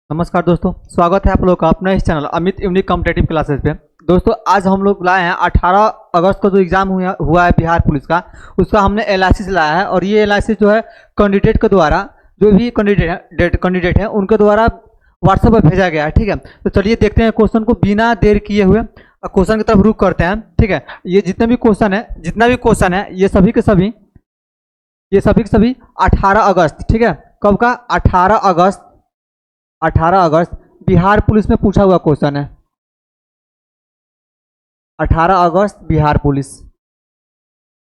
नमस्कार दोस्तों, स्वागत है आप लोगों का अपना इस channel Amit unique competitive classes पे। दोस्तों आज हम लोग लाए हैं 18 अगस्त को जो एग्जाम हुआ है बिहार पुलिस का, उसका हमने एनालिसिस लाया है। और ये एनालिसिस जो है कैंडिडेट के द्वारा, जो भी कैंडिडेट है उनके द्वारा व्हाट्सएप पर भेजा गया है। ठीक है, तो चलिए देखते हैं क्वेश्चन को बिना देर किए हुए क्वेश्चन की तरफ रुख करते हैं। ठीक है, ये जितना भी क्वेश्चन है ये सभी के सभी 18 अगस्त, ठीक है, कब का 18 अगस्त बिहार पुलिस में पूछा हुआ क्वेश्चन है। 18 अगस्त बिहार पुलिस।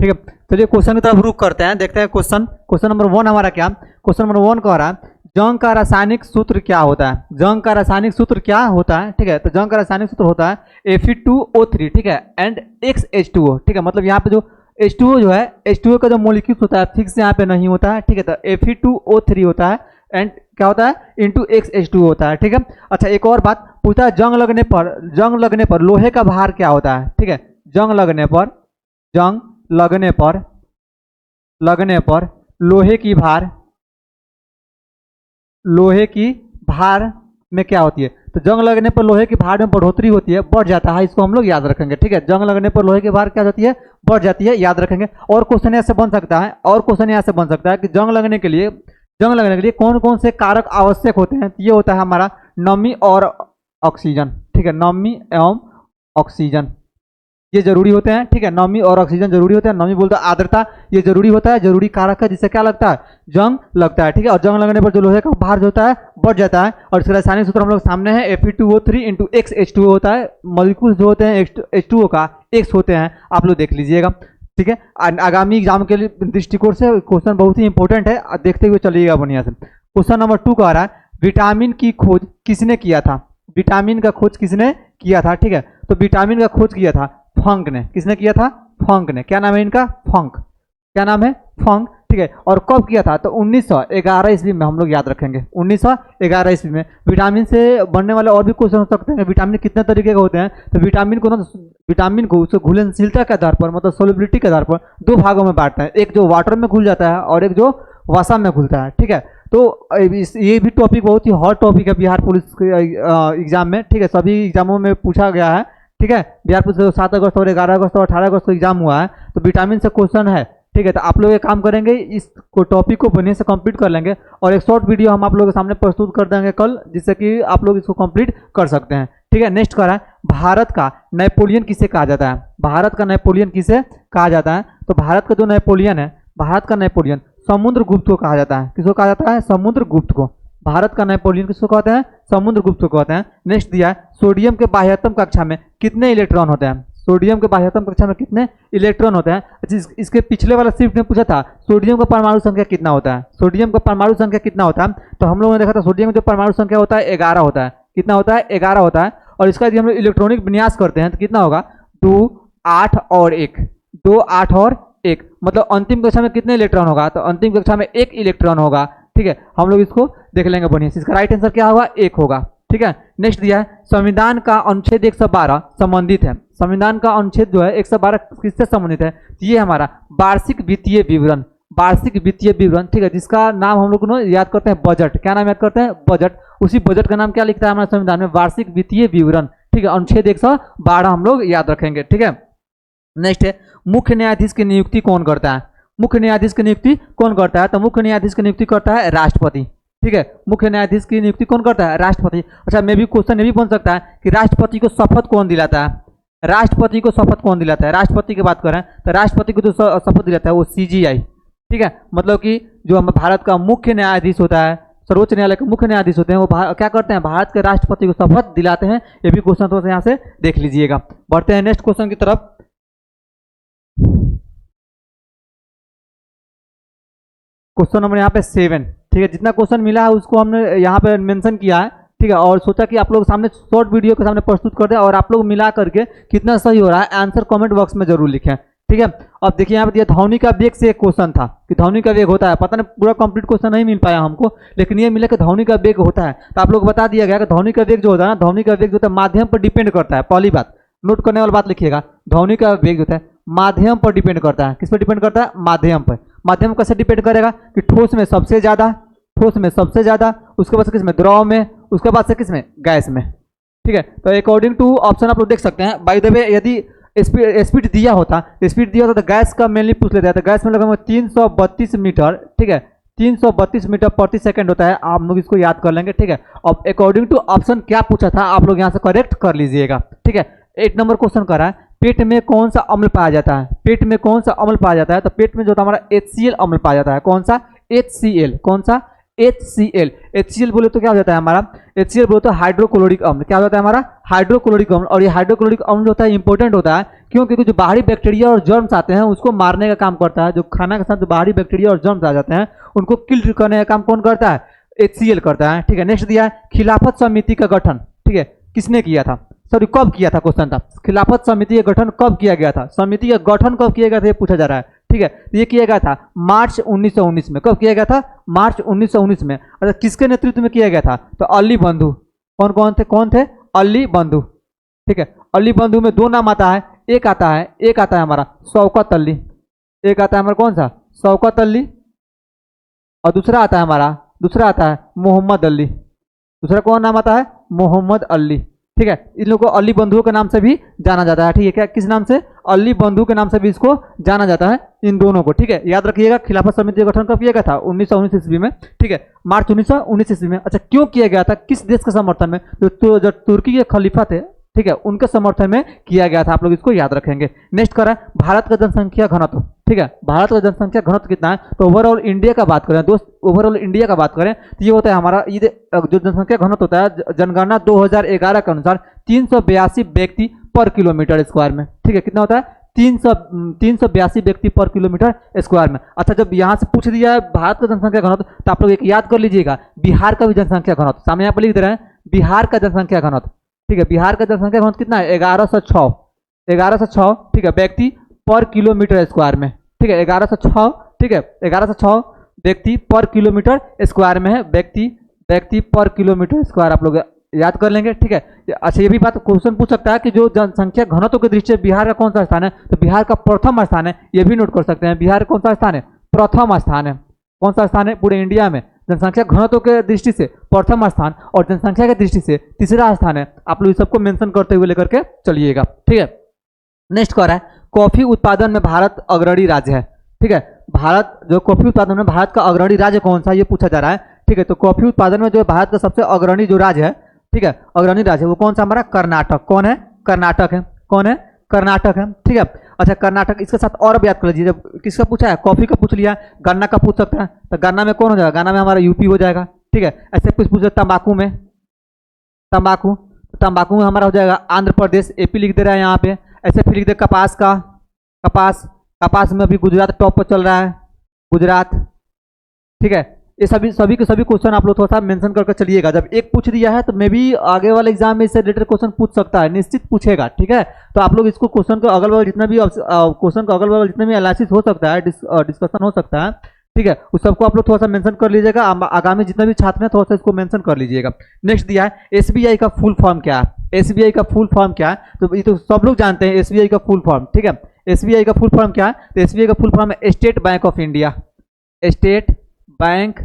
ठीक है, चलिए क्वेश्चन की तरफ रुख करते हैं, देखते हैं क्वेश्चन नंबर 1 हमारा क्या। क्वेश्चन नंबर 1 कह रहा है जंग का रासायनिक सूत्र क्या होता है। जंग का रासायनिक सूत्र क्या होता है, ठीक है, तो जंग का रासायनिक सूत्र होता है Fe2O3, ठीक है, एंड XH2O। ठीक है, मतलब यहाँ पे जो H2O जो है, H2O का जो मॉलिक्यूल्स होता है फिक्स यहाँ पे नहीं होता है। ठीक है, तो Fe2O3 होता है एंड क्या होता है इंटू XH2O होता है। ठीक है, अच्छा एक और बात पूछता है जंग लगने पर लोहे का भार क्या होता है। ठीक है, जंग लगने पर लोहे की भार में क्या होती है। तो जंग लगने पर लोहे की भार में बढ़ोतरी होती है, बढ़ जाता है, इसको हम लोग याद रखेंगे। ठीक है, जंग लगने पर लोहे की भार क्या होती है, बढ़ जाती है, याद रखेंगे। और क्वेश्चन ऐसे बन सकता है कि जंग लगने के लिए कौन कौन से कारक आवश्यक होते हैं। ये होता है हमारा नमी और ऑक्सीजन। ठीक है, नमी एवं ऑक्सीजन ये जरूरी होते हैं। ठीक है, नमी और ऑक्सीजन जरूरी होते हैं। नमी बोलते हैं आर्द्रता, ये जरूरी होता है, जरूरी कारक है जिससे क्या लगता है, जंग लगता है। ठीक है, और जंग लगने पर जो लोहे का भार जो होता है बढ़ जाता है। और इसका रासायनिक सूत्र हम लोग सामने है Fe2O3 इंटू XH2O होता है। मॉलिक्यूल्स जो होते हैं H2O का X होते हैं, आप लोग देख लीजिएगा। ठीक है, आगामी एग्जाम के लिए दृष्टिकोण से क्वेश्चन बहुत ही इंपॉर्टेंट है, देखते हुए चलिएगा बढ़िया से। क्वेश्चन नंबर 2 कह रहा है विटामिन की खोज किसने किया था। विटामिन का खोज किसने किया था। ठीक है, तो विटामिन का खोज किया था फंक ने। किसने किया था, फंक ने। क्या नाम है इनका, फंक। क्या नाम है, फंक। ठीक है, और कब किया था, तो 1911 ईस्वी में, हम लोग याद रखेंगे 1911 ईस्वी में। विटामिन से बनने वाले और भी क्वेश्चन हो सकते हैं, विटामिन कितने तरीके के होते हैं। तो विटामिन को उसको घुलनशीलता के आधार पर, मतलब सोलिबिलिटी के आधार पर 2 भागों में बांटते हैं, एक जो वाटर में घुल जाता है और एक जो वसा में घुलता है। ठीक है, तो ये भी टॉपिक बहुत ही हॉट टॉपिक है बिहार पुलिस के एग्जाम में। ठीक है, सभी एग्जामों में पूछा गया है। ठीक है, बिहार पुलिस 7 अगस्त और 11 अगस्त और 18 अगस्त को एग्जाम हुआ है, तो विटामिन से क्वेश्चन है। ठीक है, तो आप लोग एक काम करेंगे, इस टॉपिक को बढ़िया से कंप्लीट कर लेंगे और एक शॉर्ट वीडियो हम आप लोगों के सामने प्रस्तुत कर देंगे कल, जिससे कि आप लोग इसको कंप्लीट कर सकते हैं। ठीक है, नेक्स्ट करा है भारत का नेपोलियन किसे कहा जाता है। भारत का नेपोलियन किसे कहा जाता है, तो भारत का जो नेपोलियन है, भारत का नेपोलियन समुद्रगुप्त को कहा जाता है। किसको कहा जाता है, समुद्रगुप्त को। भारत का नेपोलियन किसको कहते हैं, समुद्रगुप्त को कहते हैं। नेक्स्ट दिया है सोडियम के बाह्यतम कक्षा में कितने इलेक्ट्रॉन होते हैं। सोडियम के बाह्यतम कक्षा में कितने इलेक्ट्रॉन होते हैं। इसके पिछले वाला शिफ्ट में पूछा था सोडियम का परमाणु संख्या कितना होता है। सोडियम का परमाणु संख्या कितना होता है, तो हम लोगों ने देखा था सोडियम का जो परमाणु संख्या होता है 11 होता है। कितना होता है, 11 होता है। और इसका यदि हम लोग इलेक्ट्रॉनिक विन्यास करते हैं तो कितना होगा, 2 8 और 1, 2 8 और 1, मतलब अंतिम कक्षा में कितने इलेक्ट्रॉन होगा, तो अंतिम कक्षा में 1 इलेक्ट्रॉन होगा। ठीक है, हम लोग इसको देख लेंगे बढ़िया से। इसका राइट आंसर क्या होगा, 1 होगा। ठीक है, नेक्स्ट दिया है संविधान का अनुच्छेद 112 संबंधित है। संविधान का अनुच्छेद जो है 112 किससे संबंधित है, ये हमारा वार्षिक वित्तीय विवरण। वार्षिक वित्तीय विवरण, ठीक है, जिसका नाम हम लोग याद करते हैं बजट। क्या नाम याद करते हैं, बजट। उसी बजट का नाम क्या लिखता है हमारे संविधान में, वार्षिक वित्तीय विवरण। ठीक है, अनुच्छेद 112 हम लोग याद रखेंगे। ठीक है, नेक्स्ट है मुख्य न्यायाधीश की नियुक्ति कौन करता है। मुख्य न्यायाधीश की नियुक्ति कौन करता है, तो मुख्य न्यायाधीश की नियुक्ति करता है राष्ट्रपति। ठीक है, मुख्य न्यायाधीश की नियुक्ति कौन करता है, राष्ट्रपति। अच्छा, मे भी क्वेश्चन ये भी बन सकता है कि राष्ट्रपति को शपथ कौन दिलाता है। राष्ट्रपति को शपथ कौन दिलाता है, राष्ट्रपति की बात करें तो राष्ट्रपति को जो शपथ दिलाता है वो CGI। ठीक है, मतलब कि जो हम भारत का मुख्य न्यायाधीश होता है, सर्वोच्च न्यायालय के मुख्य न्यायाधीश होते हैं, वो क्या करते हैं, भारत के राष्ट्रपति को शपथ दिलाते हैं। ये भी क्वेश्चन थोड़ा सा यहाँ से देख लीजिएगा। बढ़ते हैं नेक्स्ट क्वेश्चन की तरफ। क्वेश्चन नंबर यहाँ पे 7। ठीक है, जितना क्वेश्चन मिला है उसको हमने यहाँ पे मेंशन किया है। ठीक है, और सोचा कि आप लोग सामने शॉर्ट वीडियो के सामने प्रस्तुत कर दें और आप लोग मिला करके कितना सही हो रहा है आंसर कमेंट बॉक्स में जरूर लिखें। ठीक है, अब देखिए यहाँ पे दिया ध्वनि का वेग से एक क्वेश्चन था कि ध्वनि का वेग होता है, पता नहीं पूरा कंप्लीट क्वेश्चन नहीं मिल पाया हमको, लेकिन ये मिला कि ध्वनि का वेग होता है। तो आप लोग बता दिया गया कि ध्वनि का वेग जो होता है ना, ध्वनि का वेग जो होता है माध्यम पर डिपेंड करता है। पहली बात नोट करने वाली बात लिखिएगा, ध्वनि का वेग जो होता है माध्यम पर डिपेंड करता है। किस पर डिपेंड करता है, माध्यम पर। माध्यम कैसे डिपेंड करेगा कि ठोस में सबसे ज्यादा, उसके बाद किसमें, द्रव में, उसके बाद से किस में, गैस में, ठीक है। तो अकॉर्डिंग टू ऑप्शन आप लोग देख सकते हैं। बाय द वे यदि स्पीड दिया होता, तो गैस का मेनली पूछ लेते हैं, तो गैस में लगभग 332 मीटर, ठीक है, 332 मीटर प्रति सेकंड होता है। आप लोग इसको याद कर लेंगे, ठीक है। अब अकॉर्डिंग टू ऑप्शन क्या पूछा था आप लोग यहाँ से करेक्ट कर लीजिएगा, ठीक है। 8 नंबर क्वेश्चन कर रहा है, पेट में कौन सा अम्ल पाया जाता है, पेट में कौन सा अम्ल पाया जाता है, तो पेट में जो हमारा HCl अम्ल पाया जाता है, कौन सा, HCl, कौन सा, HCl। HCl बोले तो क्या हो जाता है हमारा, HCl बोले तो हाइड्रोक्लोरिक अम्ल, क्या हो जाता है हमारा, हाइड्रोक्लोरिक अम्ल। और ये हाइड्रोक्लोरिक अम्ल जो होता है इंपॉर्टेंट होता है, क्यों, क्योंकि जो बाहरी बैक्टीरिया और जर्म्स आते हैं उसको मारने का काम करता है। जो खाना के साथ जो बाहरी बैक्टीरिया और जर्म्स आ जाते हैं उनको किल करने का काम कौन करता है, HCl करता है, ठीक है। नेक्स्ट दिया है खिलाफत समिति का गठन, ठीक है, किसने किया था, सॉरी कब किया था, क्वेश्चन था खिलाफत समिति का गठन कब किया गया था, समिति का गठन कब किया गया था ये पूछा जा रहा है, ठीक है। तो ये किया गया था मार्च 1919 में, कब किया गया था, मार्च 1919 में। अच्छा किसके नेतृत्व में किया गया था, तो अली बंधु, कौन थे, अली बंधु, ठीक है। अली बंधु में दो नाम आता है, एक आता है हमारा शौकत अली, एक आता है हमारा कौन सा, शौकत अली, और दूसरा आता है मोहम्मद अली, दूसरा कौन नाम आता है, मोहम्मद अली, ठीक है। इन लोगों को अली बंधुओं के नाम से भी जाना जाता है, ठीक है, क्या किस नाम से, अली बंधु के नाम से भी इसको जाना जाता है इन दोनों को, ठीक है। याद रखिएगा खिलाफत समिति का गठन कब किया गया था, 1919 ईस्वी में, ठीक है, मार्च 1919 ईस्वी में। अच्छा क्यों किया गया था, किस देश के समर्थन में, जो तुर्की के खलीफा थे, ठीक है, उनके समर्थन में किया गया था, आप लोग इसको याद रखेंगे। नेक्स्ट करें भारत का जनसंख्या घनत्व, ठीक है, भारत का जनसंख्या घनत्व कितना है, तो ओवरऑल इंडिया का बात करें दोस्त, ओवरऑल इंडिया का बात करें तो ये होता है हमारा, ये जो जनसंख्या घनत्व होता है जनगणना 2011 के अनुसार 382 व्यक्ति पर किलोमीटर स्क्वायर में, ठीक है, कितना होता है, 382 व्यक्ति पर किलोमीटर स्क्वायर में। अच्छा जब यहाँ से पूछ दिया है भारत का जनसंख्या घनत्व तो आप लोग एक याद कर लीजिएगा बिहार का भी जनसंख्या घनत्व, सामने यहाँ पर लिख दे रहे हैं बिहार का जनसंख्या घनत्व, ठीक है, बिहार का जनसंख्या घनत्व कितना है, 1106, ठीक है, व्यक्ति पर किलोमीटर स्क्वायर में, ठीक है, 1106, ठीक है, 1106 व्यक्ति पर किलोमीटर स्क्वायर में है, व्यक्ति पर किलोमीटर स्क्वायर आप लोग याद कर लेंगे, ठीक है। अच्छा ये भी बात क्वेश्चन पूछ सकता है कि जो जनसंख्या घनत्व की दृष्टि से बिहार का कौन सा स्थान है, तो बिहार का प्रथम स्थान है, ये भी नोट कर सकते हैं, बिहार कौन सा स्थान है, प्रथम स्थान है, कौन सा स्थान है पूरे इंडिया में जनसंख्या घनत्व के दृष्टि से प्रथम स्थान और जनसंख्या की दृष्टि से तीसरा स्थान है। आप लोग सबको मेंशन करते हुए लेकर के चलिएगा, ठीक है। नेक्स्ट कह रहा है कॉफी उत्पादन में भारत अग्रणी राज्य है, ठीक है, भारत जो कॉफी उत्पादन में भारत का अग्रणी राज्य कौन सा ये पूछा जा रहा है, ठीक है। तो कॉफी उत्पादन में जो भारत का सबसे अग्रणी जो राज्य है, ठीक है, अग्रणी राज्य है वो कौन सा हमारा कर्नाटक, कौन है, कर्नाटक है, कौन है, कर्नाटक है, ठीक है। अच्छा कर्नाटक इसके साथ और अब याद कर लीजिए, जब किसका पूछा है, कॉफी का पूछ लिया, गन्ना का पूछ सकता है, तो गन्ना में कौन हो जाएगा, गन्ना में हमारा यूपी हो जाएगा, ठीक है। ऐसे कुछ पूछ तंबाकू में, तंबाकू में हमारा हो जाएगा आंध्र प्रदेश, एपी लिख दे रहा है यहाँ पे। ऐसे फिर लिख दे कपास का, कपास में अभी गुजरात टॉप पर चल रहा है, गुजरात, ठीक है। ये सभी के सभी क्वेश्चन आप लोग थोड़ा सा मेंशन करके चलिएगा, जब एक पूछ दिया है तो मे भी आगे वाले एग्जाम में इससे रिलेटेड क्वेश्चन पूछ सकता है, निश्चित पूछेगा, ठीक है। तो आप लोग इसको क्वेश्चन को अगल बगल जितना भी क्वेश्चन का अगल बगल जितना भी एनालिसिस हो सकता है, डिस्कशन हो सकता है, ठीक है, उस सबको आप लोग थोड़ा सा मेंशन कर लीजिएगा, आगामी जितना भी छात्र हैं थोड़ा सा इसको मेंशन कर लीजिएगा। नेक्स्ट दिया है एसबीआई का फुल फॉर्म क्या है, एसबीआई का फुल फॉर्म क्या है, तो ये तो सब लोग जानते हैं एसबीआई का फुल फॉर्म, ठीक है। एसबीआई का फुल फॉर्म क्या है, तो एसबीआई का फुल फॉर्म है state bank of India, state bank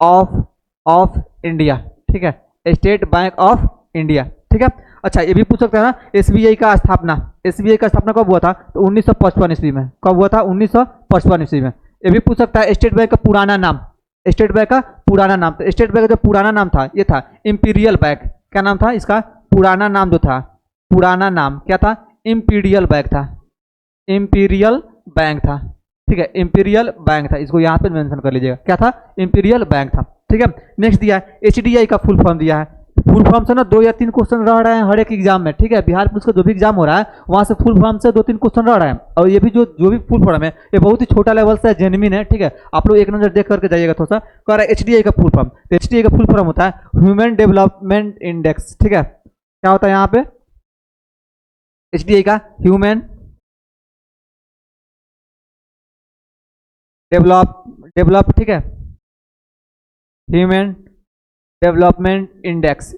of India, ठीक है, स्टेट बैंक ऑफ इंडिया, ठीक है। अच्छा ये भी पूछ सकते हैं ना एसबीआई का स्थापना कब हुआ था, तो 1955 ईस्वी में, कब हुआ था, 1955 ईस्वी में। ये भी पूछ सकता है स्टेट बैंक का पुराना नाम, स्टेट बैंक का पुराना नाम, तो स्टेट बैंक का जो पुराना नाम था ये था इंपीरियल बैंक, क्या नाम था इसका, पुराना नाम जो था, पुराना नाम क्या था, इंपीरियल बैंक था, इंपीरियल बैंक था, ठीक है, इंपीरियल बैंक था, इसको यहाँ पे मेंशन कर लीजिएगा, क्या था, इंपीरियल बैंक था, ठीक है। नेक्स्ट दिया है एचडीआई का फुल फॉर्म दिया है, फुल फॉर्म से ना 2 या 3 क्वेश्चन रह रहे हैं हर एक एग्जाम में, ठीक है, बिहार पुलिस का जो भी एग्जाम हो रहा है वहां से फुल फॉर्म से 2-3 क्वेश्चन रह रहे हैं, और ये भी जो भी फुल फॉर्म है ये बहुत ही छोटा लेवल से जेन्युइन है, ठीक है, आप लोग एक नजर देख करके जाइएगा थोड़ा सा। कह रहा है एचडीआई का फुल फॉर्म, तो एचडीआई का फुल फॉर्म होता है ह्यूमन डेवलपमेंट इंडेक्स, ठीक है, क्या होता है यहाँ पे एचडीआई का ह्यूमन डेवलप, ठीक है, ह्यूमन डेवलपमेंट इंडेक्स,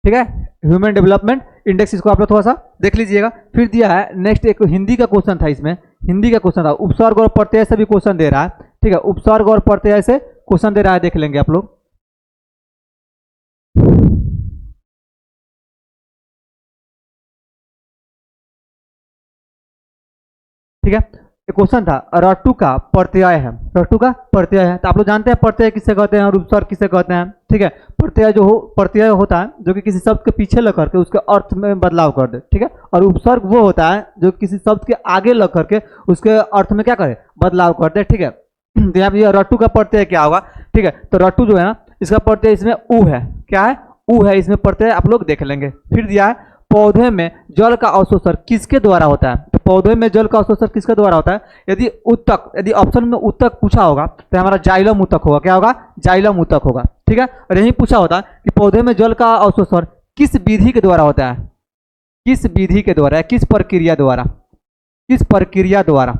ठीक है, ह्यूमन डेवलपमेंट इंडेक्स, इसको आप लोग थोड़ा सा देख लीजिएगा। फिर दिया है नेक्स्ट एक हिंदी का क्वेश्चन था, इसमें हिंदी का क्वेश्चन था, उपसर्ग और प्रत्यय से भी क्वेश्चन दे रहा है, ठीक है, उपसर्ग और प्रत्यय से क्वेश्चन दे रहा है, देख लेंगे आप लोग। ठीक है। एक क्वेश्चन था रट्टू का प्रत्यय है, रट्टू का प्रत्यय है, तो आप लोग जानते हैं प्रत्यय किसे कहते हैं और उपसर्ग किसे कहते हैं, ठीक है। प्रत्यय होता है जो कि किसी शब्द के पीछे लग करके उसके अर्थ में बदलाव कर दे, ठीक है। और उपसर्ग वो होता है जो किसी शब्द के आगे लग करके उसके अर्थ में क्या करे, बदलाव कर दे, ठीक है। तो यहाँ पे रट्टू का प्रत्यय क्या होगा, ठीक है। तो रट्टू जो है ना, इसका प्रत्यय इसमें ऊ है, क्या है, ऊ है, इसमें प्रत्यय आप लोग देख लेंगे। फिर दिया है पौधे में जल का अवशोषण किसके द्वारा होता है, तो पौधे में जल का अवशोषण किसके द्वारा होता है, यदि ऑप्शन में उत्तक पूछा होगा तो हमारा जाइलम उत्तक होगा, क्या होगा, जाइलम उत्तक होगा, ठीक है। और यही पूछा होता कि पौधे में जल का अवशोषण किस विधि के द्वारा होता है, किस विधि के द्वारा, किस प्रक्रिया द्वारा, किस प्रक्रिया द्वारा,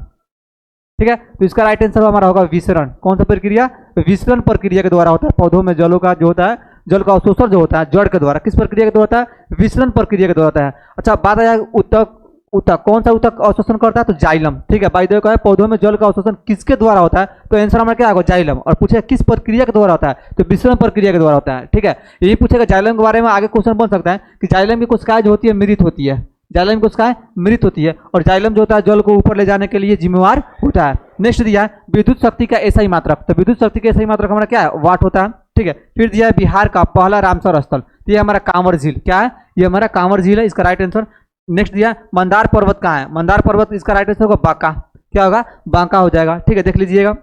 ठीक है। तो इसका राइट आंसर हमारा होगा विसरण। कौन सा प्रक्रिया, विसरण प्रक्रिया के द्वारा होता है पौधों में जलों का जो होता है, जल का अवशोषण जो होता है जड़ के द्वारा, किस प्रक्रिया के द्वारा होता है, विसरण प्रक्रिया के द्वारा होता है। अच्छा बात आया उत्तक, उत्तक कौन सा उत्तक अवशोषण करता है, तो जाइलम, ठीक है। बाय द वे कहा पौधों में जल का अवशोषण किसके द्वारा होता है, तो आंसर हमारा क्या होगा, जाइलम। और पूछे किस प्रक्रिया के द्वारा होता है, तो विसरण प्रक्रिया के द्वारा होता है, ठीक है। यही पूछेगा जाइलम के बारे में, आगे क्वेश्चन बन सकता है कि जाइलम की कोशिकाएं जो होती है मृत होती है, जाइलम की कोशिकाएं मृत होती है, और जाइलम जो होता है जल को ऊपर ले जाने के लिए जिम्मेवार होता है। नेक्स्ट दिया है विद्युत शक्ति का ऐसा ही मात्रक, तो विद्युत शक्ति का ऐसा ही मात्रक हमारा क्या है, वाट होता है, ठीक है। फिर दिया है बिहार का पहला रामसर स्थल, तो ये हमारा कांवर झील, क्या है, ये हमारा कांवर झील है, इसका राइट आंसर। नेक्स्ट दिया मंदार पर्वत कहाँ है, मंदार पर्वत, इसका राइट आंसर होगा बांका, क्या होगा, बांका हो जाएगा, ठीक है, देख लीजिएगा।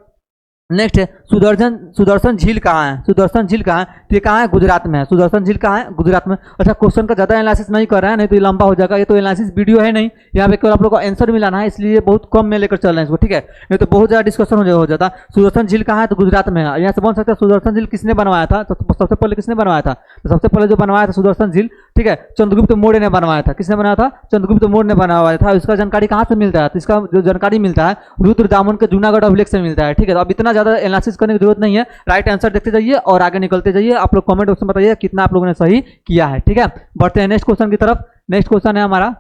नेक्स्ट है सुदर्शन झील कहाँ है, सुदर्शन झील कहाँ है, तो ये कहाँ है, गुजरात में है, सुदर्शन झील कहाँ है, गुजरात में। अच्छा क्वेश्चन का ज़्यादा एनालिसिस नहीं कर रहा है, नहीं तो ये लंबा हो जाएगा, ये तो एनालिसिस वीडियो है नहीं, यहाँ पे केवल आप लोग को आंसर मिलाना है, इसलिए बहुत कम में लेकर चल रहे हैं इसको, ठीक है, नहीं तो बहुत ज़्यादा डिस्कशन हो जाता। सुदर्शन झील कहाँ है, तो गुजरात में है। यहाँ से बन सकता है सुदर्शन झील किसने बनवाया था, तो सबसे पहले किसने बनवाया था, तो सबसे पहले जो बनवाया था सुदर्शन झील, ठीक है, चंद्रगुप्त मौर्य ने बनवाया था। किसने बनाया था, चंद्रगुप्त मौर्य ने बनवाया था। इसका जानकारी कहाँ से मिलता है, तो इसका जो जानकारी मिलता है रुद्रदामन के जूनागढ़ अभिलेख से मिलता है, ठीक है। तो अब इतना ज़्यादा एनालिसिस करने जरूरत नहीं है, राइट आंसर देखते जाइए और आगे निकलते जाइए। आप लोग कमेंट बॉक्स में बताइए कितना आप लोगों ने सही किया है, ठीक है। बढ़ते हैं नेक्स्ट क्वेश्चन की तरफ। नेक्स्ट क्वेश्चन है हमारा,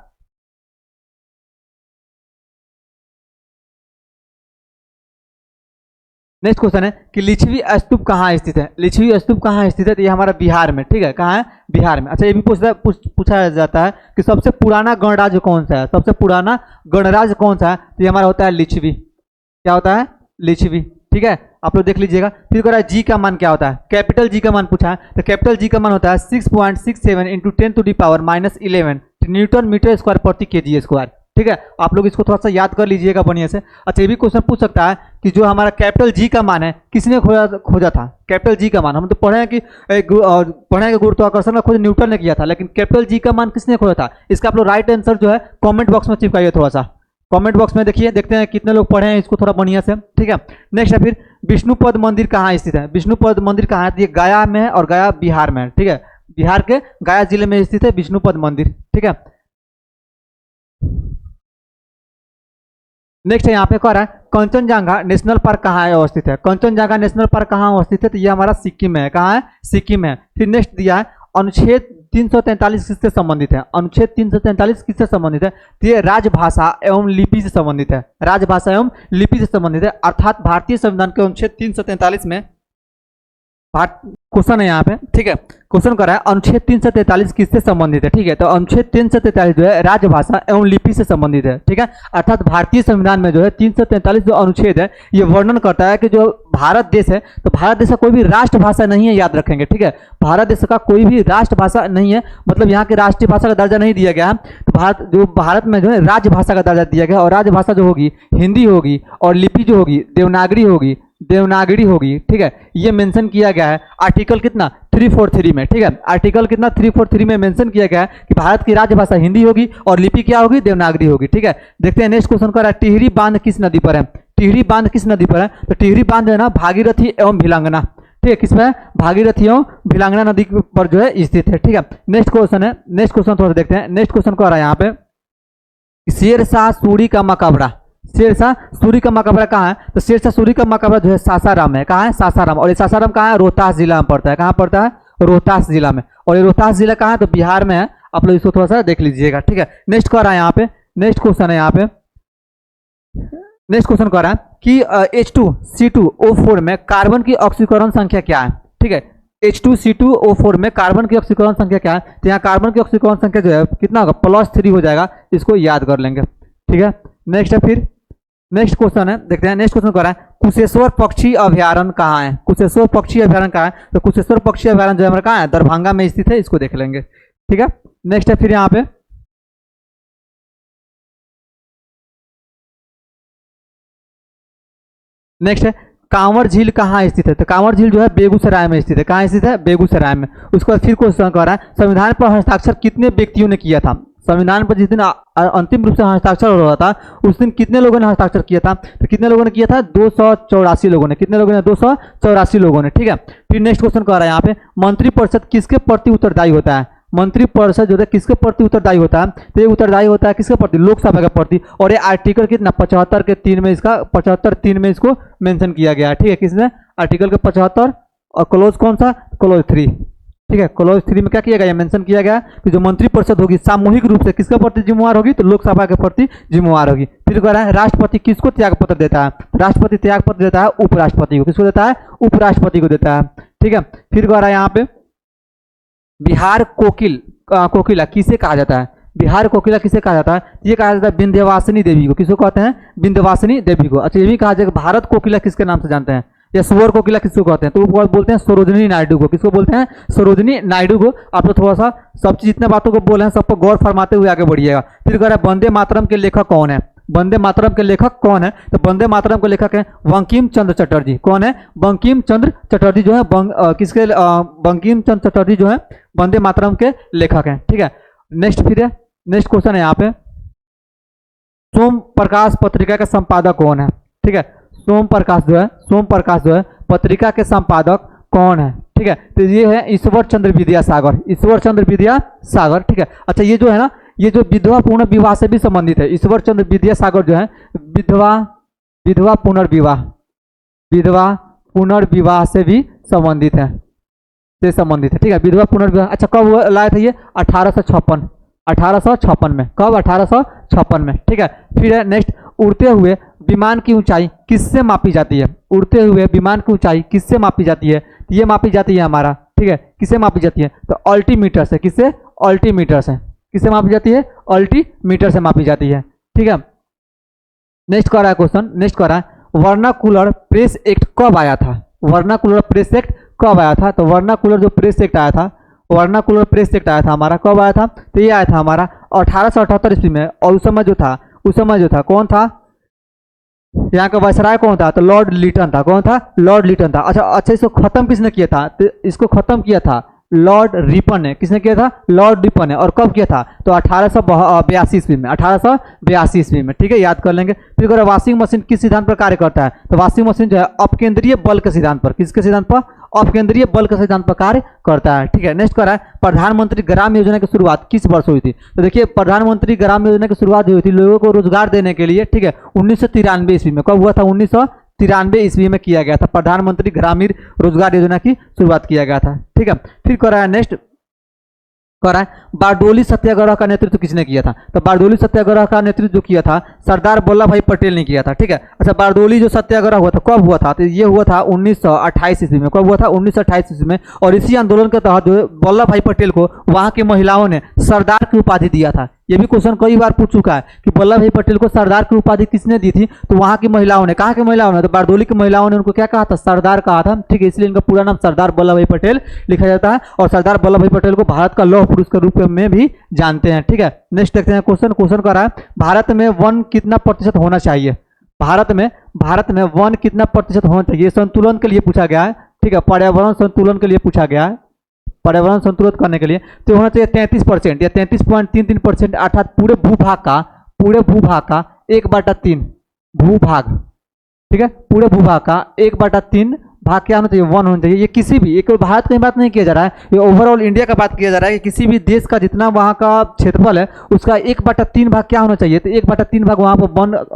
नेक्स्ट क्वेश्चन है कि लिच्छवी स्तूप कहाँ स्थित है, लिच्छवी स्तूप कहाँ स्थित है, तो ये हमारा बिहार में, ठीक है, कहाँ है, बिहार में। अच्छा ये भी पूछा जाता है कि सबसे पुराना गणराज्य कौन सा है, सबसे पुराना गणराज्य कौन सा है, तो ये हमारा होता है लिच्छवी, क्या होता है, लिच्छवी, ठीक है। आप लोग देख लीजिएगा। फिर कह रहा है जी का मान क्या होता है, कैपिटल जी का मान पूछा है, तो कैपिटल जी का मान होता है 6.67 इंटू 10⁻⁻11 न्यूटन मीटर स्क्वायर प्रति केजी स्क्वायर, ठीक है। आप लोग इसको थोड़ा सा याद कर लीजिएगा बढ़िया से। अच्छा ये भी क्वेश्चन पूछ सकता है कि जो हमारा कैपिटल जी का मान है किसने खोजा था, कैपिटल जी का मान हम तो पढ़े हैं कि गुरुत्वाकर्षण का खोज न्यूटन ने किया था, लेकिन कैपिटल जी का मान किसने खोजा था, इसका आप लोग राइट आंसर जो है कॉमेंट बॉक्स में चिपकाइए, थोड़ा सा कमेंट बॉक्स में देखिए, देखते हैं कितने लोग पढ़े हैं इसको थोड़ा बढ़िया से, ठीक है। नेक्स्ट है फिर विष्णुपद मंदिर कहाँ स्थित है, विष्णुपद मंदिर कहाँ है, ये गया में है और गया बिहार में है, ठीक है, बिहार के गया जिले में स्थित है विष्णुपद मंदिर, ठीक है। नेक्स्ट है यहाँ पे कह रहा है कंचनजंगा नेशनल पार्क कहाँ है अवस्थित है, कंचनजंगा नेशनल पार्क कहाँ अवस्थित है, तो ये हमारा सिक्किम में है, कहाँ है, सिक्किम में। फिर नेक्स्ट दिया है अनुच्छेद 343 किससे संबंधित है, अनुच्छेद 343 किससे संबंधित है, तो ये राजभाषा एवं लिपि से संबंधित है, राजभाषा एवं लिपि से संबंधित है। अर्थात भारतीय संविधान के अनुच्छेद 343 में क्वेश्चन है यहाँ पे, ठीक है, क्वेश्चन कर रहा है अनुच्छेद 343 किससे संबंधित है, ठीक है। तो अनुच्छेद 343 जो है राजभाषा एवं लिपि से संबंधित है, ठीक है। अर्थात भारतीय संविधान में जो है 343 जो अनुच्छेद है ये वर्णन करता है कि जो भारत देश है, तो भारत देश का कोई भी राष्ट्रभाषा नहीं है, याद रखेंगे, ठीक है। भारत देश का कोई भी राष्ट्रभाषा नहीं है, मतलब यहाँ की राष्ट्रीय भाषा का दर्जा नहीं दिया गया, तो भारत में जो है राजभाषा का दर्जा दिया गया, और राजभाषा जो होगी हिंदी होगी, और लिपि जो होगी देवनागरी होगी, ठीक है। ये मेंशन किया गया है आर्टिकल कितना 343 में, ठीक है, आर्टिकल कितना 343 में मेंशन किया गया है कि भारत की राजभाषा हिंदी होगी और लिपि क्या होगी, देवनागरी होगी, ठीक है। देखते हैं नेक्स्ट क्वेश्चन कर रहा है टिहरी बांध किस नदी पर है, टिहरी बांध किस नदी पर है, तो टिहरी बांध है ना भागीरथी एवं भिलांगना, ठीक है, किसमें, भागीरथी एवं भिलांगना नदी पर जो है स्थित है, ठीक है। नेक्स्ट क्वेश्चन है, नेक्स्ट क्वेश्चन थोड़ा देखते हैं। नेक्स्ट क्वेश्चन कह रहा है यहाँ पे शेरशाह सूरी का मकबरा, शेरशाह सूरी का मकबरा कहाँ है, तो शेरशाह सूरी का मकबरा जो है सासाराम है, कहाँ है, सासाराम। और ये सासाराम कहाँ है, रोहतास जिला में पड़ता है, कहाँ पड़ता है, रोहतास जिला में। और ये रोहतास जिला कहाँ है, तो बिहार में है, आप लोग इसको थोड़ा सा देख लीजिएगा, ठीक है। नेक्स्ट कह रहा है यहाँ पे, नेक्स्ट क्वेश्चन है यहाँ पे, नेक्स्ट क्वेश्चन कह रहा है कि H2C2O4 में कार्बन की ऑक्सीकरण संख्या क्या है, ठीक है। H2C2O4 में कार्बन की ऑक्सीकरण संख्या क्या है, तो यहाँ कार्बन की ऑक्सीकरण संख्या जो है कितना होगा, +3 हो जाएगा, इसको याद कर लेंगे, ठीक है। नेक्स्ट है फिर नेक्स्ट क्वेश्चन है, देखते हैं नेक्स्ट क्वेश्चन क्या है। कुशेश्वर पक्षी अभ्यारण्य कहाँ है? कुशेश्वर पक्षी अभ्यारण्य कहाँ है? तो कुशेश्वर पक्षी अभ्यारण्य जो है हमारा कहाँ है? दरभंगा में स्थित है, इसको देख लेंगे। ठीक है, नेक्स्ट है फिर यहाँ पे नेक्स्ट है कांवर झील कहाँ स्थित है? तो कांवर झील जो है बेगूसराय में स्थित है। कहाँ स्थित है? बेगूसराय में। उसके बाद फिर क्वेश्चन कह रहा है संविधान पर हस्ताक्षर कितने व्यक्तियों ने किया था? संविधान पर जिस दिन अंतिम रूप से हस्ताक्षर हो रहा था उस दिन कितने लोगों ने हस्ताक्षर किया था? तो कितने लोगों ने किया था? 284 लोगों ने। कितने लोगों ने? 284 लोगों ने। ठीक है, फिर नेक्स्ट क्वेश्चन कह रहा है यहाँ पे मंत्रिपरिषद किसके प्रति उत्तरदायी होता है? मंत्रिपरिषद जो है किसके प्रति उत्तरदायी होता है? तो ये उत्तरदायी होता है किसके प्रति? लोकसभा के प्रति। और ये आर्टिकल कितना 75 के 3 में इसका 75(3) में इसको मेंशन किया गया है। ठीक है, किसने? आर्टिकल के 75 और क्लोज कौन सा? क्लोज 3। ठीक है, क्लोज 3 में क्या किया गया? मेंशन किया गया कि जो मंत्रिपरिषद होगी सामूहिक रूप से किसके प्रति जिम्मेवार होगी? तो लोकसभा के प्रति जिम्मेवार होगी। फिर कह रहा है राष्ट्रपति किसको त्याग पत्र देता है? राष्ट्रपति त्याग पत्र देता है उपराष्ट्रपति को। किसको देता है? उपराष्ट्रपति को देता है। ठीक है, फिर कह रहा है यहाँ पे बिहार कोकिला किसे कहा जाता है? बिहार कोकिला किसे कहा जाता है? ये कहा जाता है विंध्यवासिनी देवी को। किसको कहते हैं? विंध्यवासिनी देवी को। अच्छा, ये भी कहा जाएगा भारत कोकिला किसके नाम से जानते हैं? या सुअर कोकिला किसको कहते हैं? तो वो बोलते हैं सरोजनी नायडू को। किसको बोलते हैं? सरोजनी नायडू को। आप लोग थोड़ा सा सब चीज जितने बातों को बोले हैं सब पर गौर फरमाते हुए आगे बढ़िएगा। फिर कह रहा है वंदे मातरम के लेखक कौन है? वंदे मातरम के लेखक कौन है? तो वंदे मातरम के लेखक है बंकिम चंद्र चटर्जी। कौन है? बंकिम चंद्र चटर्जी जो है किसके बंकिम चंद्र चटर्जी जो है वंदे मातरम के लेखक हैं। ठीक है, नेक्स्ट फिर है नेक्स्ट क्वेश्चन है यहाँ पे सोम प्रकाश पत्रिका का संपादक कौन है? ठीक है, सोम प्रकाश जो है पत्रिका के संपादक कौन है? ठीक है, तो ये है ईश्वर चंद्र विद्यासागर। ठीक है, अच्छा ये जो है ना ये जो विधवा पूर्ण विवाह से भी संबंधित है। ईश्वर चंद्र विद्यासागर जो है विधवा पुनर्विवाह से भी संबंधित है ठीक है, विधवा पुनर्विवाह। अच्छा, कब लाए थे ये? 1856 में। कब? 1856 में। ठीक है, फिर है नेक्स्ट उड़ते हुए विमान की ऊंचाई किससे मापी जाती है? उड़ते हुए विमान की ऊंचाई किससे मापी जाती है? ये मापी जाती है हमारा, ठीक है, किससे मापी जाती है? तो अल्टीमीटर से। किससे? अल्टीमीटर से। किससे मापी जाती है? अल्टीमीटर से मापी जाती है। ठीक है, नेक्स्ट कर रहा है क्वेश्चन, नेक्स्ट कर रहा है वर्नाकुलर प्रेस एक्ट कब आया था? वर्नाकुलर प्रेस एक्ट कब आया था? तो वर्नाकुलर जो प्रेस एक्ट आया था, वर्नाकुलर प्रेस एक्ट आया था हमारा, कब आया था? तो ये आया था हमारा 1878 ईस्वी में। और उस समय जो था कौन था? यहाँ का वायसराय कौन था? तो लॉर्ड लिटन था। कौन था? लॉर्ड लिटन था। अच्छा, इसको खत्म किसने किया था? तो इसको खत्म किया था लॉर्ड रिपन ने। किसने किया था? लॉर्ड रिपन ने। और कब किया था? तो 1882 ईस्वी में। 1882 ईस्वी में। ठीक है, याद कर लेंगे। फिर अगर वॉशिंग मशीन किस सिद्धांत पर कार्य करता है? तो वॉशिंग मशीन जो है अपकेंद्रीय बल के सिद्धांत पर। किसके सिद्धांत पर? अपकेंद्रीय बल के सिद्धांत पर कार्य करता है। ठीक है, नेक्स्ट कर रहा है प्रधानमंत्री ग्राम योजना की शुरुआत किस वर्ष हुई थी? तो देखिए प्रधानमंत्री ग्राम योजना की शुरुआत हुई थी लोगों को रोजगार देने के लिए। ठीक है, 1993 ईस्वी में। कब हुआ था? 1993 ईस्वी में किया गया था। प्रधानमंत्री ग्रामीण रोजगार योजना की शुरुआत किया गया था। ठीक है, फिर कर रहा है नेक्स्ट कर रहा है बारडोली सत्याग्रह का नेतृत्व किसने किया था? तो बारडोली सत्याग्रह का नेतृत्व जो किया था सरदार वल्लभ भाई पटेल ने किया था। ठीक है, अच्छा बारडोली जो सत्याग्रह हुआ था कब हुआ था? तो ये हुआ था 1928 ईस्वी में। कब हुआ था? 1928 ईस्वी में। और इसी आंदोलन के तहत जो वल्लभ भाई पटेल को वहां की महिलाओं ने सरदार की उपाधि दिया था। ये भी क्वेश्चन कई बार पूछ चुका है कि वल्लभ भाई पटेल को सरदार की उपाधि किसने दी थी? तो वहां की महिलाओं ने। कहाँ की महिलाओं ने? तो बारडोली की महिलाओं ने उनको क्या कहा था? सरदार कहा था। ठीक है, इसलिए इनका पूरा नाम सरदार वल्लभ भाई पटेल लिखा जाता है। और सरदार वल्लभ भाई पटेल को भारत का लौह पुरुष के रूप में भी जानते हैं। ठीक है, नेक्स्ट देखते हैं क्वेश्चन कर रहा है भारत में वन कितना प्रतिशत होना चाहिए? भारत में वन कितना प्रतिशत होना चाहिए? संतुलन के लिए पूछा गया है। ठीक है, पर्यावरण संतुलन के लिए पूछा गया है। पर्यावरण संतुलित करने के लिए तो होना चाहिए 33% या 33.33%, अर्थात पूरे भूभाग का 1/3 भूभाग। ठीक है, पूरे भूभाग का 1/3 भाग क्या होना चाहिए? वन होना चाहिए। ये किसी भी एक भारत की बात नहीं किया जा रहा है, ये ओवरऑल इंडिया का बात किया जा रहा है कि किसी भी देश का जितना वहाँ का क्षेत्रफल है उसका 1/3 भाग क्या होना चाहिए? तो 1/3 भाग वहाँ पर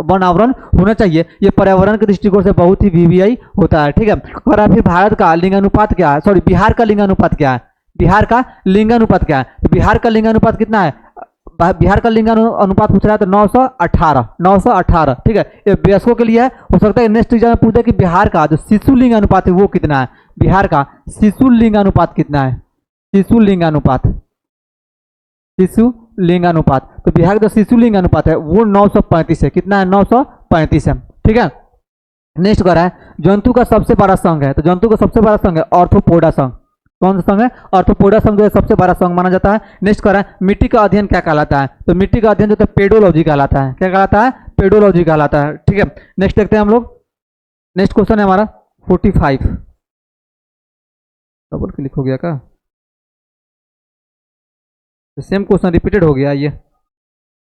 वन आवरण होना चाहिए। ये पर्यावरण के दृष्टिकोण से बहुत ही वीवीआई होता है। ठीक है, और फिर भारत का लिंगानुपात क्या है? सॉरी, बिहार का लिंगानुपात क्या है? बिहार का लिंगानुपात क्या है? तो बिहार का लिंगानुपात कितना है? बिहार का लिंगानुपात पूछ रहा है तो 918। ठीक है, ये वयस्कों के लिए है। हो सकता है नेक्स्ट एग्जाम में पूछे कि बिहार का जो शिशु लिंगानुपात है वो कितना है? बिहार का शिशु लिंगानुपात कितना है? शिशु लिंगानुपात तो बिहार का जो शिशु लिंगानुपात है वो 935 है। कितना है? 35 है। ठीक है, नेक्स्ट कह रहा है जंतु का सबसे बड़ा संघ है, तो जंतु का सबसे बड़ा संघ है ऑर्थोपोडा संघ। कौन सा संघ है? ऑर्थोपोडा संघ जो है सबसे बड़ा संघ माना जाता है। नेक्स्ट कह रहा है मिट्टी का अध्ययन क्या कहलाता है, तो मिट्टी का अध्ययन जो है पेडोलॉजी कहलाता है। क्या कहलाता है? पेडोलॉजी कहलाता है। ठीक है, नेक्स्ट देखते हैं हम लोग। नेक्स्ट क्वेश्चन है हमारा 45। डबल क्लिक हो गया क्या? सेम क्वेश्चन रिपीटेड हो गया ये,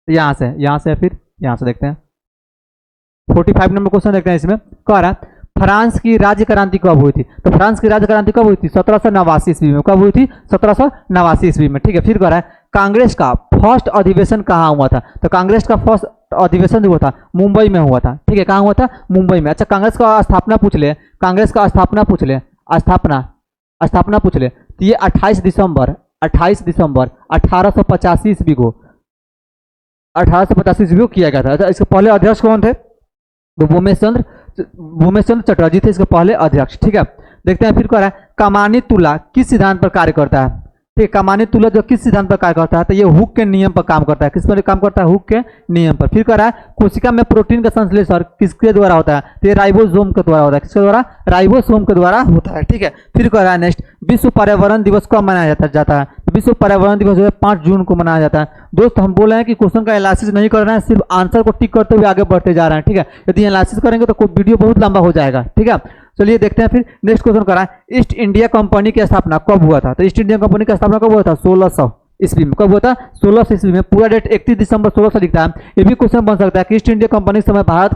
यहाँ से फिर यहाँ से देखते हैं। 45 नंबर क्वेश्चन देखते हैं। इसमें कह रहा है फ्रांस की राज्य क्रांति कब हुई थी, तो फ्रांस की राज्य क्रांति कब हुई थी? 1789 ईस्वी में। कब हुई थी? 1789 ईस्वी में। ठीक है, फिर कह रहा है कांग्रेस का फर्स्ट अधिवेशन कहाँ हुआ था, तो कांग्रेस का फर्स्ट अधिवेशन जो हुआ था मुंबई में हुआ था। ठीक है, कहाँ हुआ था? मुंबई में। अच्छा, कांग्रेस का स्थापना पूछ ले, कांग्रेस का स्थापना पूछ ले, स्थापना पूछ ले, तो ये 28 दिसंबर 1885 ईस्वी को 1885 ईस्वी को किया गया था। अच्छा, इसके पहले अध्यक्ष कौन थे? तो भूमेश चंद्र चटर्जी थे इसके पहले अध्यक्ष। ठीक है, देखते हैं। फिर कह रहा है कमानी तुला किस सिद्धांत पर कार्य करता है? ठीक है, कमानी तुला जो किस सिद्धांत पर कार्य करता है, तो ये हुक के नियम पर काम करता है। किस पर काम करता है? हुक के नियम पर। फिर कह रहा है कोशिका में प्रोटीन का संश्लेषण किसके द्वारा होता है, तो ये राइबोसोम के द्वारा होता है। किसके द्वारा? राइबोसोम के द्वारा होता है। ठीक है, फिर कह रहा है नेक्स्ट विश्व पर्यावरण दिवस कब मनाया जाता है, तो विश्व पर्यावरण दिवस जो है 5 जून को मनाया जाता है। दोस्त हम बोल रहे हैं कि क्वेश्चन का एनालिसिस नहीं कर रहे हैं, सिर्फ आंसर को टिक करते हुए आगे बढ़ते जा रहे हैं। ठीक है, यदि एनालिसिस करेंगे तो वीडियो बहुत लंबा हो जाएगा। ठीक है, चलिए देखते हैं। फिर नेक्स्ट क्वेश्चन करा है ईस्ट इंडिया कंपनी की स्थापना कब हुआ था, तो ईस्ट इंडिया कंपनी की स्थापना कब हुआ था? 1600 ईस्वी में। कब हुआ था? 1600 ईस्वी में। पूरा डेट 31 दिसंबर 1600 लिखता है। ये भी क्वेश्चन बन सकता है कि ईस्ट इंडिया कंपनी के समय भारत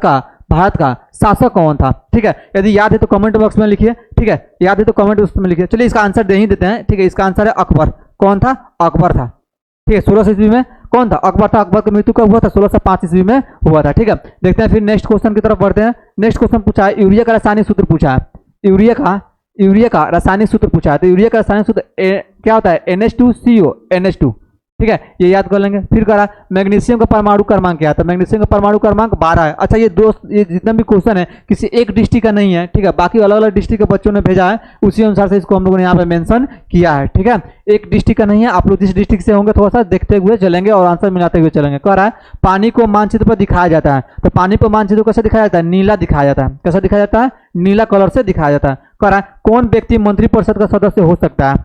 का शासक कौन था। ठीक है, यदि याद है तो कमेंट बॉक्स में लिखिए। ठीक है, याद है तो कमेंट बॉक्स में लिखिए। चलिए इसका आंसर दे ही देते हैं। ठीक है, इसका आंसर है अकबर। कौन था? अकबर था। ठीक है, 1600 ईस्वी में कौन था? अकबर था। अकबर की मृत्यु कब हुआ था? 1605 ईस्वी में हुआ था। ठीक है, देखते हैं। फिर नेक्स्ट क्वेश्चन की तरफ बढ़ते हैं। नेक्स्ट क्वेश्चन पूछा है यूरिया का रासायनिक सूत्र पूछा है। यूरिया का रासायनिक सूत्र पूछा है, तो यूरिया का रासायनिक सूत्र क्या होता है? NH2CO NH2। ठीक है, ये याद कर लेंगे। फिर करा मैग्नीशियम का परमाणु क्रमांक क्या है, तो मैग्नीशियम का परमाणु क्रमांक 12 है। अच्छा, ये दोस्त ये जितना भी क्वेश्चन है किसी एक डिस्ट्रिक्ट का नहीं है। ठीक है, बाकी अलग अलग डिस्ट्रिक्ट के बच्चों ने भेजा है, उसी अनुसार से इसको हम लोगों ने यहाँ पे मेंशन किया है। ठीक है, एक डिस्ट्रिक्ट का नहीं है। आप लोग जिस डिस्ट्रिक्ट से होंगे थोड़ा सा देखते हुए चलेंगे और आंसर मिलाते हुए चलेंगे। कह रहा है पानी को मानचित्र पर दिखाया जाता है, तो पानी पर मानचित्र कैसे दिखाया जाता है? नीला दिखाया जाता है। कैसा दिखाया जाता है? नीला कलर से दिखाया जाता है। कह रहा है कौन व्यक्ति मंत्रिपरिषद का सदस्य हो सकता है?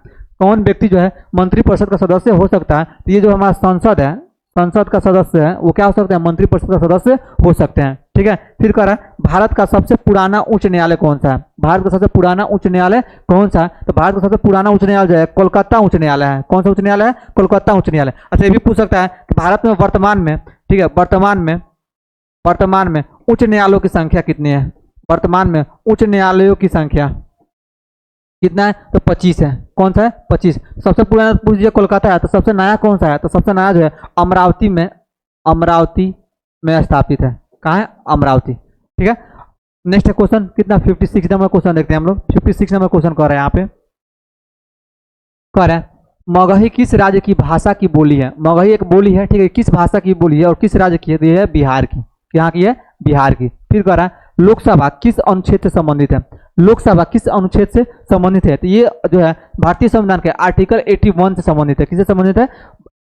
कौन व्यक्ति जो है मंत्रिपरिषद का सदस्य हो सकता है? तो ये जो हमारा संसद है, संसद का सदस्य है, वो क्या हो सकता है? मंत्रिपरिषद का सदस्य हो सकते हैं। ठीक है, फिर कह रहा है भारत का सबसे पुराना उच्च न्यायालय कौन सा है? भारत का सबसे पुराना उच्च न्यायालय कौन सा है? तो भारत का सबसे पुराना उच्च न्यायालय जो है कोलकाता उच्च न्यायालय है। कौन सा उच्च न्यायालय है? कोलकाता उच्च न्यायालय। अच्छा, ये भी पूछ सकता है कि भारत में वर्तमान में, ठीक है, वर्तमान में उच्च न्यायालयों की संख्या कितनी है? वर्तमान में उच्च न्यायालयों की संख्या कितना है? तो 25 है। कौन सा है? 25। सबसे पुराना पूछ दिया कोलकाता है, तो सबसे नया कौन सा है? तो सबसे नया जो है अमरावती में स्थापित है। कहाँ है? अमरावती। ठीक है, नेक्स्ट क्वेश्चन कितना? 56 नंबर क्वेश्चन देखते हैं हम लोग। 56 नंबर क्वेश्चन कर रहे हैं यहाँ पे। कह रहे हैं मगही किस राज्य की भाषा की बोली है? मगही एक बोली है। ठीक है, किस भाषा की बोली है और किस राज्य की है? तो ये है बिहार की। यहाँ की है? बिहार की। फिर कह रहा है लोकसभा किस अनुच्छेद से संबंधित है? लोकसभा किस अनुच्छेद से संबंधित है? तो ये जो है भारतीय संविधान के आर्टिकल 81 से संबंधित है। किससे संबंधित है?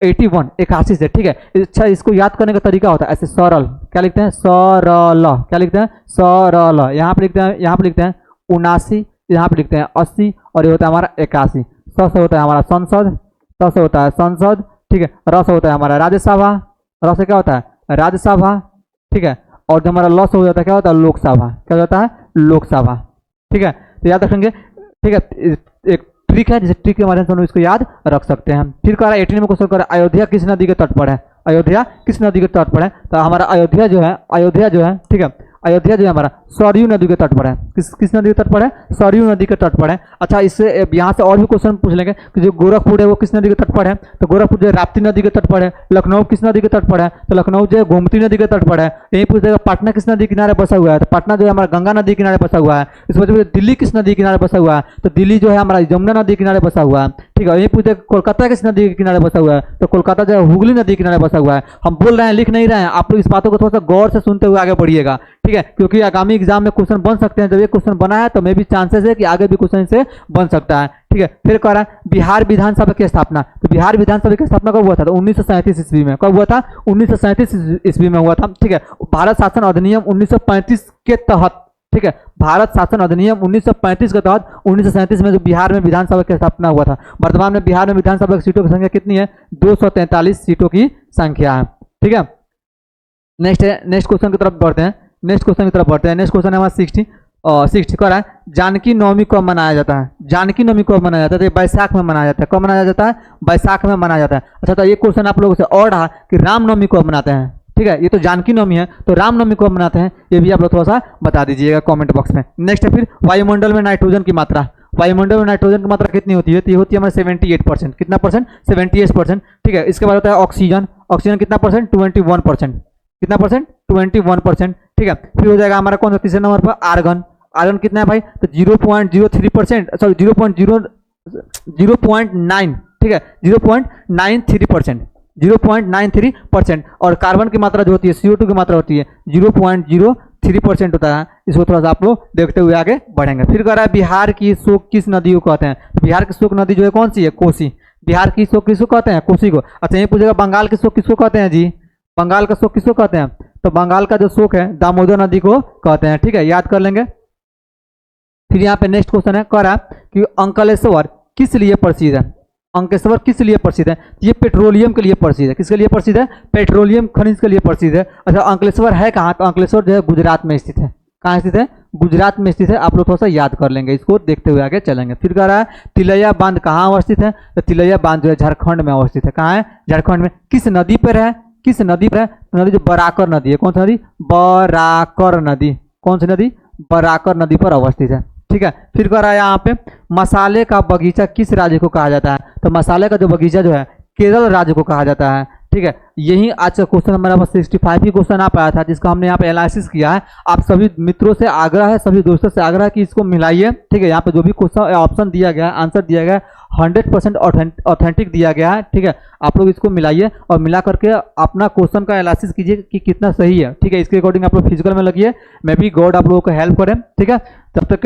81 से। ठीक है, अच्छा, इसको याद करने का तरीका होता है ऐसे सरल। क्या लिखते हैं? सरल। क्या लिखते हैं? सरल। यहाँ पे लिखते हैं 79, यहाँ पे लिखते हैं 80 और ये होता है हमारा 81। स से होता है हमारा संसद, स से होता है संसद। ठीक है, र से होता है हमारा राज्यसभा, र से क्या होता है? राज्यसभा। ठीक है, और जो हमारा ल से हो जाता है क्या होता है? लोकसभा। क्या होता है? लोकसभा। ठीक है, तो याद रखेंगे। ठीक है, एक ट्रिक है, जिसे ट्रिक के माध्यम से हम इसको याद रख सकते हैं। फिर कह रहा है 18 में क्वेश्चन कर रहा है अयोध्या किस नदी के तट पर है? अयोध्या किस नदी के तट पर है? तो हमारा अयोध्या जो है, ठीक है, अयोध्या जो है हमारा सरयू नदी के तट पर है। किस नदी के तट पर है? सरयू नदी के तट पर है। अच्छा, इससे यहाँ से और भी क्वेश्चन पूछ लेंगे कि जो गोरखपुर है वो किस नदी के तट पर है? तो गोरखपुर जो है राप्ती नदी के तट पर है। लखनऊ किस नदी के तट पर है? तो लखनऊ जो है गोमती नदी के तट पर है। यही पूछ देगा पटना किस नदी किनारे बसा हुआ है? तो पटना जो है हमारा गंगा नदी किनारे बसा हुआ है। इस वजह से दिल्ली किस नदी किनारे बसा हुआ है? तो दिल्ली जो है हमारा यमुना नदी किनारे बसा हुआ है। ठीक है, यही पूछ देगा कोलकाता किस नदी के किनारे बसा हुआ है? तो कोलकाता जो है हुगली नदी किनारे बसा हुआ है। हम बोल रहे हैं, लिख नहीं रहे हैं। आप लोग इस बातों को थोड़ा सा गौर से सुनते हुए आगे बढ़िएगा। ठीक है, क्योंकि आगामी एग्जाम में क्वेश्चन बन सकते हैं। जब ये क्वेश्चन बना है तो मे भी चांसेस है कि आगे भी क्वेश्चन से बन सकता है। ठीक है, फिर कह रहा है बिहार विधानसभा की स्थापना। तो बिहार विधानसभा की स्थापना कब हुआ था? तो 1937 ईस्वी में। कब हुआ था? 1937 ईस्वी में हुआ था। ठीक है, भारत शासन अधिनियम 1935 के तहत, ठीक है, भारत शासन अधिनियम 1935 के तहत 1937 में जो बिहार में विधानसभा की स्थापना हुआ था। वर्तमान में बिहार में विधानसभा की सीटों की संख्या कितनी है? 243 सीटों की संख्या है। ठीक है, नेक्स्ट क्वेश्चन की तरफ बढ़ते हैं। नेक्स्ट क्वेश्चन है हमारा 60 कर रहा है जानकी नवमी कब मनाया जाता है? जानकी नवमी कब मनाया जाता है? तो ये बैसाख में मनाया जाता है। कब मनाया जाता है? बैसाख में मनाया जाता है। अच्छा, तो ये क्वेश्चन आप लोगों से और रहा कि रामनवमी कब मनाते हैं? ठीक है, ये तो जानकी नवमी है, तो रामनवमी कब मनाते हैं ये भी आप लोग थोड़ा सा बता दीजिएगा कमेंट बॉक्स में। नेक्स्ट है फिर वायुमंडल में नाइट्रोजन की मात्रा। वायुमंडल में नाइट्रोजन की मात्रा कितनी होती है? तो ये होती है हमारे 78%। कितना परसेंट? 78%। ठीक है, इसके बाद होता है ऑक्सीजन। ऑक्सीजन कितना परसेंट? 21%। कितना परसेंट? 21%। ठीक है, फिर हो जाएगा हमारा कौन सा तीसरे नंबर पर? आर्गन। आर्गन कितना है भाई? तो 0.03%, सॉरी 0.9, ठीक है, 0.93%, 0.93%। और कार्बन की मात्रा जो होती है, CO2 की मात्रा होती है 0.03% होता है। इसको थोड़ा सा आप लोग देखते हुए आगे बढ़ेंगे। फिर कह रहा है बिहार की शोक किस नदी को कहते हैं? तो बिहार की शोक नदी जो है कौन सी है? कोसी। बिहार की शोक किसको कहते हैं? कोसी को। अच्छा, ये पूछेगा बंगाल की शोक किसको कहते हैं जी? बंगाल का शोक किसको कहते हैं? तो बंगाल का जो शोक है दामोदर नदी को कहते हैं। ठीक है, याद कर लेंगे। फिर यहाँ पे नेक्स्ट क्वेश्चन है, कह रहा कि अंकलेश्वर किस लिए प्रसिद्ध है? अंकलेश्वर किस लिए प्रसिद्ध है? ये पेट्रोलियम के लिए प्रसिद्ध है। किसके लिए प्रसिद्ध है? पेट्रोलियम खनिज के लिए प्रसिद्ध है। अच्छा, अंकलेश्वर है कहाँ? तो अंकलेश्वर जो है गुजरात में स्थित है। कहाँ स्थित है? गुजरात में स्थित है। आप लोग थोड़ा सा याद कर लेंगे, इसको देखते हुए आगे चलेंगे। फिर कह रहा है तिलैया बांध कहाँ अवस्थित है? तो तिलैया बांध जो है झारखंड में अवस्थित है। कहाँ है? झारखंड में। किस नदी पर है? किस नदी पर है? तो नदी जो बराकर नदी है। कौन सी नदी? बराकर नदी। कौन सी नदी? बराकर नदी पर अवस्थित है। ठीक है, फिर कह रहा है यहाँ पे मसाले का बगीचा किस राज्य को कहा जाता है? तो मसाले का जो बगीचा जो है केरल राज्य को कहा जाता है। ठीक है, यही आज का क्वेश्चन हमारा बस 65 ही क्वेश्चन आ पाया था, जिसका हमने यहाँ पे एनालिसिस किया है। आप सभी मित्रों से आग्रह है, सभी दोस्तों से आग्रह है कि इसको मिलाइए। ठीक है, यहाँ पे जो भी क्वेश्चन ऑप्शन दिया गया है, आंसर दिया गया है, 100% ऑथेंटिक दिया गया है। ठीक है, आप लोग इसको मिलाइए और मिला करके अपना क्वेश्चन का एनालिसिस कीजिए कि कितना सही है। ठीक है, इसके अकॉर्डिंग आप लोग फिजिकल में लगिए। मैं भी गॉड आप लोगों को हेल्प करें। ठीक है, तब तक